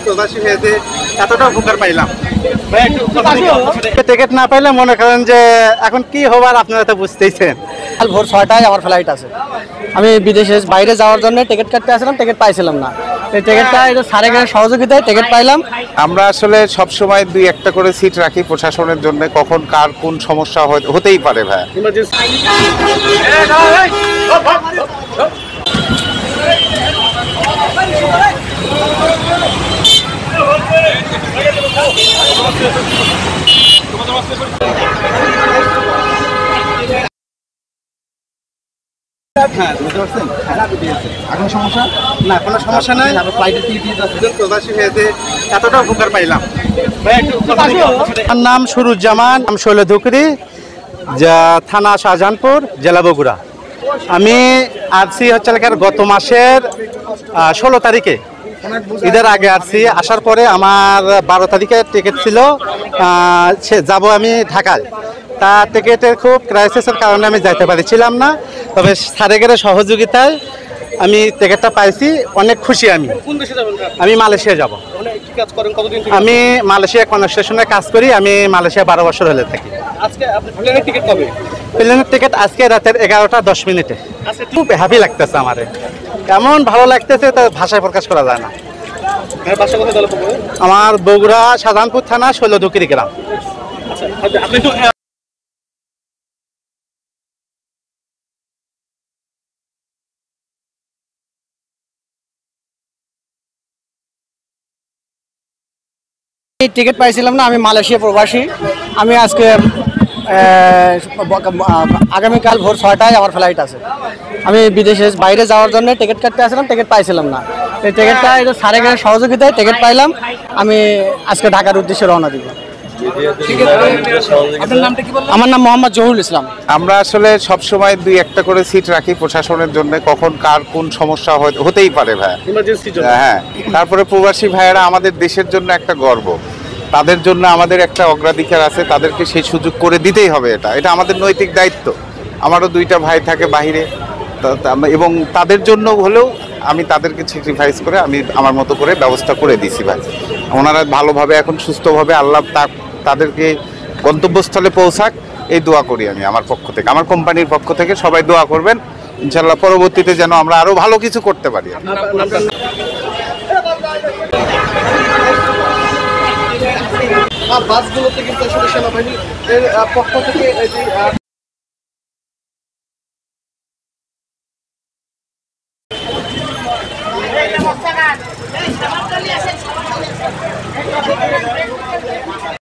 প্রবাসী হয়েছে এতটা উপকার পাইলাম। টিকিট না পাইলে মনে করেন যে এখন কি হবার আপনারা তো বুঝতেইছেন। কাল ভোর 6টায় আমার ফ্লাইট আছে। আমি বিদেশে বাইরে যাওয়ার জন্য টিকিট কাটতে আসলাম, টিকিট পাইছিলাম না। এই টিকিটটা স্যারের সহযোগিতায় টিকিট পাইলাম। আমরা আসলে সবসময় 2-1টা করে সিট রাখি প্রশাসনের জন্য, কখন কার কোন সমস্যা হতেই পারে ভাই। কোনো সমস্যা নাই। প্রবাসী হয়েছে এতটা উপকার পাইলাম। আমার নাম সুরুজ্জামান, নাম শৈলধুকরি, যা থানা শাহজাহানপুর, জেলা বগুড়া। আমি আসছি হচ্ছে গত মাসের 16 তারিখে, ঈদের আগে আসছি। আসার পরে আমার 12 তারিখে টিকিট ছিল, যাব আমি ঢাকায়। তা টিকিটের খুব ক্রাইসিসের কারণে আমি যাইতে পারছিলাম না, তবে স্যারের সহযোগিতায় আমি টিকিটটা পাইছি। অনেক খুশি আমি। আমি মালয়েশিয়া যাব। আমি মালয়েশিয়া কনস্ট্রাকশনে কাজ করি। আমি মালয়েশিয়া 12 বছর হলে থাকি। প্লেনের টিকিট আজকে রাতের 11টা 10 মিনিটে। খুব হ্যাপি লাগতেছে আমার, এমন ভালো লাগতেছে তা ভাষায় প্রকাশ করা যায় না। আমার বগুড়া শাহজাহানপুর থানা শৈলধুকরি গ্রাম। টিকিট পাইছিলাম না। আমি মালয়েশিয়া প্রবাসী। আমি আজকে আগামীকাল ভোর 6টায় আমার ফ্লাইট আছে। আমি বিদেশে বাইরে যাওয়ার জন্য টিকিট কাটতে আসলাম, টিকিট পাইছিলাম না। এই টিকিটটা স্যারের সহযোগিতায় টিকিট পাইলাম। আমি আজকে ঢাকার উদ্দেশ্যে রওনা দিব। আমার নাম মোহাম্মদ জহুরুল ইসলাম। আমরা আসলে সবসময় 2-1টা করে সিট রাখি প্রশাসনের জন্য, কখন কার কোন সমস্যা হতেই পারে ভাই। হ্যাঁ, তারপরে প্রবাসী ভাইয়েরা আমাদের দেশের জন্য একটা গর্ব, তাদের জন্য আমাদের একটা অগ্রাধিকার আছে, তাদেরকে সেই সুযোগ করে দিতেই হবে। এটা আমাদের নৈতিক দায়িত্ব। আমারও 2টা ভাই থাকে বাহিরে, এবং তাদের জন্য হলেও আমি তাদেরকে স্যাক্রিফাইস করে আমি আমার মতো করে ব্যবস্থা করে দিছি ভাই। ওনারা ভালোভাবে এখন সুস্থভাবে আল্লাহ তাদেরকে গন্তব্যস্থলে পৌঁছাক, এই দোয়া করি আমি আমার পক্ষ থেকে, আমার কোম্পানির পক্ষ থেকে। সবাই দোয়া করবেন ইনশাল্লাহ, পরবর্তীতে যেন আমরা আরো ভালো কিছু করতে পারি। বাসগুলোতে কিন্তু আসলে সেনাবাহিনীর পক্ষ থেকে